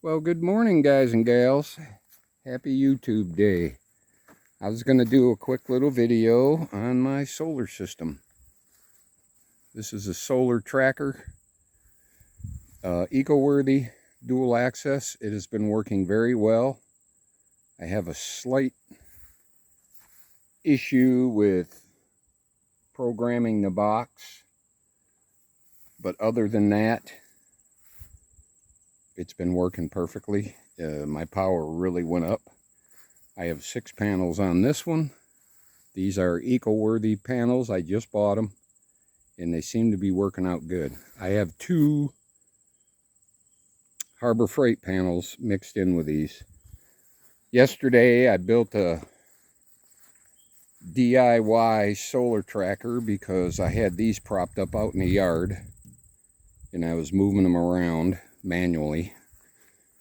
Well, good morning, guys and gals. Happy YouTube day. I was going to do a quick little video on my solar system. This is a solar tracker, eco-worthy, dual access. It has been working very well. I have a slight issue with programming the box, but other than that, it's been working perfectly. My power really went up. I have 6 panels on this one. These are eco-worthy panels. I just bought them, and they seem to be working out good. I have 2 Harbor Freight panels mixed in with these. Yesterday, I built a DIY solar tracker because I had these propped up out in the yard, and I was moving them around manually.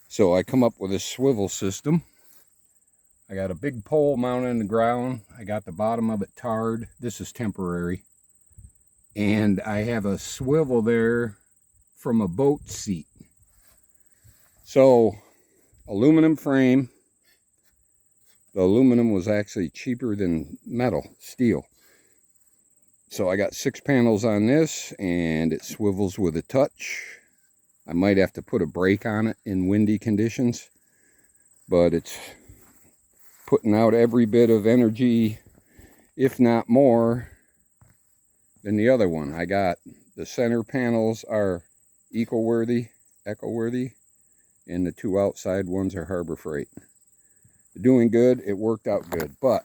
So I come up with a swivel system. I got a big pole mounted in the ground. I got the bottom of it tarred. This is temporary. And I have a swivel there from a boat seat. So, aluminum frame. The aluminum was actually cheaper than metal, steel. So I got 6 panels on this, and it swivels with a touch. I might have to put a brake on it in windy conditions, but it's putting out every bit of energy, if not more, than the other one. I got the center panels are eco-worthy, and the 2 outside ones are Harbor Freight. Doing good. It worked out good, but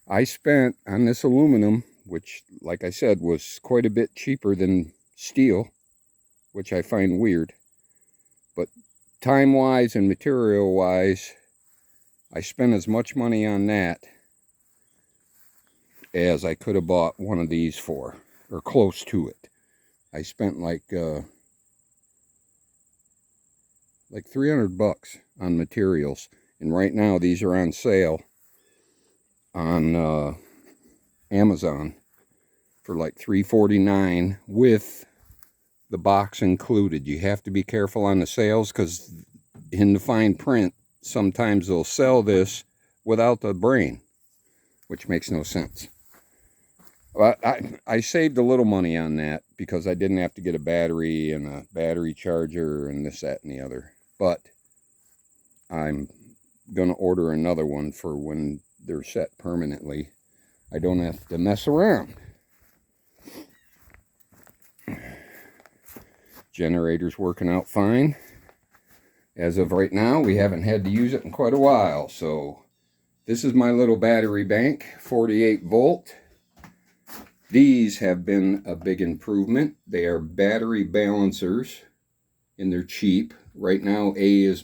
I spent on this aluminum, which, like I said, was quite a bit cheaper than steel, which I find weird. But time-wise and material-wise, I spent as much money on that as I could have bought one of these for, or close to it. I spent like $300 on materials, and right now these are on sale on Amazon for like $3.49 with the box included. You have to be careful on the sales because in the fine print sometimes they'll sell this without the brain, which makes no sense. But I saved a little money on that because I didn't have to get a battery and a battery charger and this, that, and the other. But I'm going to order another one for when they're set permanently. I don't have to mess around. Generator's working out fine. As of right now, we haven't had to use it in quite a while. So this is my little battery bank, 48 volt. These have been a big improvement. They are battery balancers, and they're cheap. Right now, A is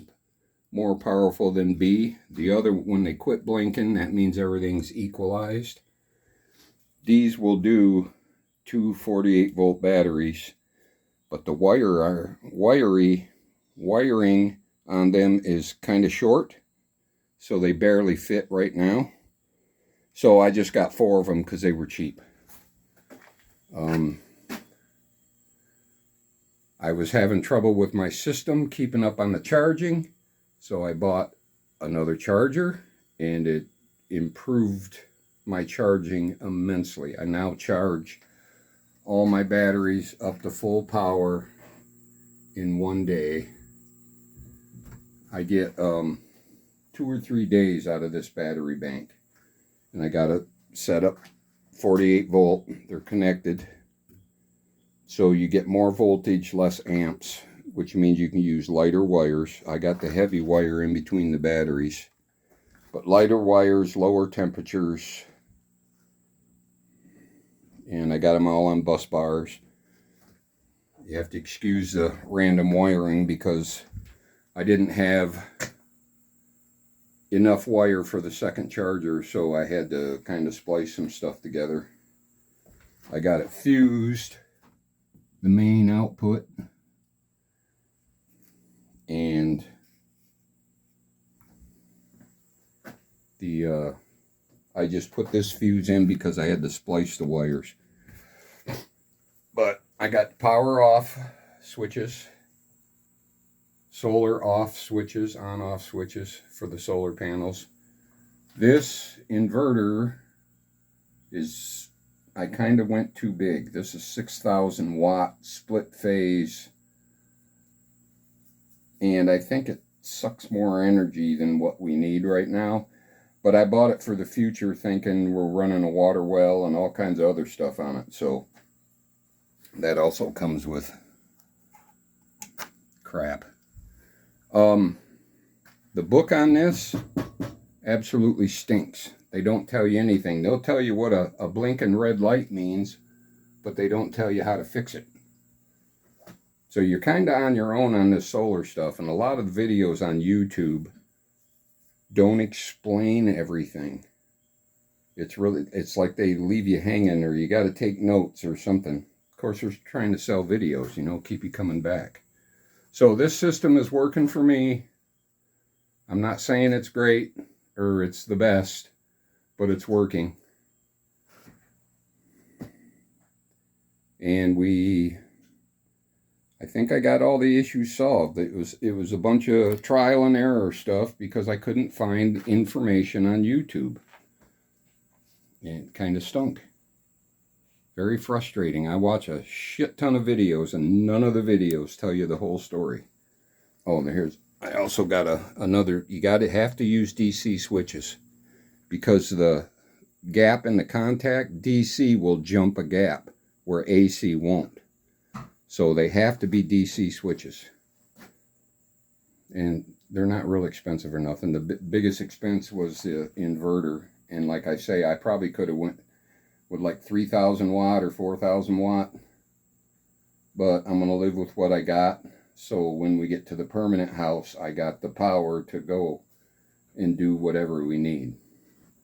more powerful than B. The other, when they quit blinking, that means everything's equalized. These will do 2 48 volt batteries, but the wiring on them is kind of short, so they barely fit right now. So I just got 4 of them because they were cheap. I was having trouble with my system keeping up on the charging, so I bought another charger, and it improved my charging immensely. I now charge all my batteries up to full power in one day. I get 2 or 3 days out of this battery bank, and I got it set up 48 volt. They're connected, so you get more voltage, less amps, which means you can use lighter wires. I got the heavy wire in between the batteries, but lighter wires, lower temperatures, and I got them all on bus bars. You have to excuse the random wiring because I didn't have enough wire for the second charger, so I had to kind of splice some stuff together. I got it fused, the main output, and the I just put this fuse in because I had to splice the wires. But I got power off switches, solar off switches, on-off switches for the solar panels. This inverter is, I kind of went too big. This is 6,000 watt split phase, and I think it sucks more energy than what we need right now. But I bought it for the future, thinking we're running a water well and all kinds of other stuff on it. So that also comes with crap. The book on this absolutely stinks. They don't tell you anything. They'll tell you what a blinking red light means, but they don't tell you how to fix it. So you're kind of on your own on this solar stuff, and a lot of the videos on YouTube don't explain everything. It's like they leave you hanging, or you got to take notes or something. Of course, they're trying to sell videos, you know, keep you coming back. So this system is working for me. I'm not saying it's great or it's the best, but it's working. And I think I got all the issues solved. It was a bunch of trial and error stuff because I couldn't find information on YouTube. And it kind of stunk. Very frustrating. I watch a shit ton of videos and none of the videos tell you the whole story. Oh, I also got another, you have to use DC switches because the gap in the contact, DC will jump a gap where AC won't. So they have to be DC switches. And they're not real expensive or nothing. The biggest expense was the inverter. And like I say, I probably could have went with like 3,000 watt or 4,000 watt. But I'm going to live with what I got. So when we get to the permanent house, I got the power to go and do whatever we need.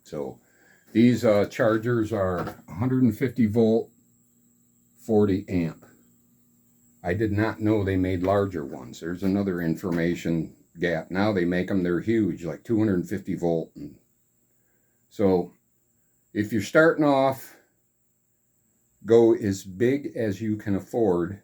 So these chargers are 150 volt, 40 amp. I did not know they made larger ones. There's another information gap. Now they make them, they're huge, like 250 volt. So if you're starting off, go as big as you can afford.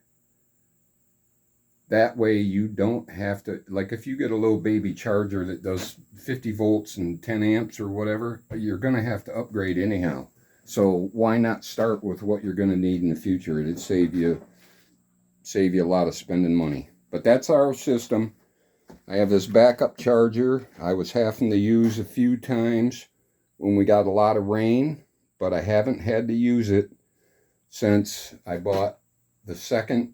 That way you don't have to, like if you get a little baby charger that does 50 volts and 10 amps or whatever, you're going to have to upgrade anyhow. So why not start with what you're going to need in the future? It'd save you a lot of spending money. But that's our system. I have this backup charger I was having to use a few times when we got a lot of rain, but I haven't had to use it since I bought the second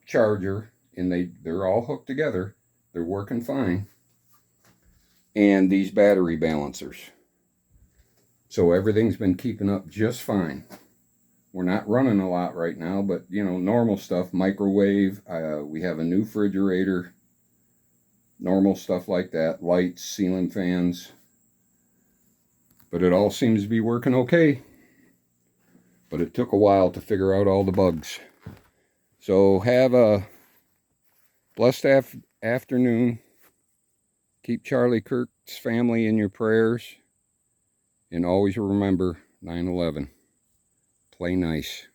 charger, and they're all hooked together. They're working fine. And these battery balancers. So everything's been keeping up just fine. We're not running a lot right now, but you know, normal stuff, microwave, we have a new refrigerator, normal stuff like that, lights, ceiling fans. But it all seems to be working okay. But it took a while to figure out all the bugs. So have a blessed afternoon. Keep Charlie Kirk's family in your prayers. And always remember 9/11. Play nice.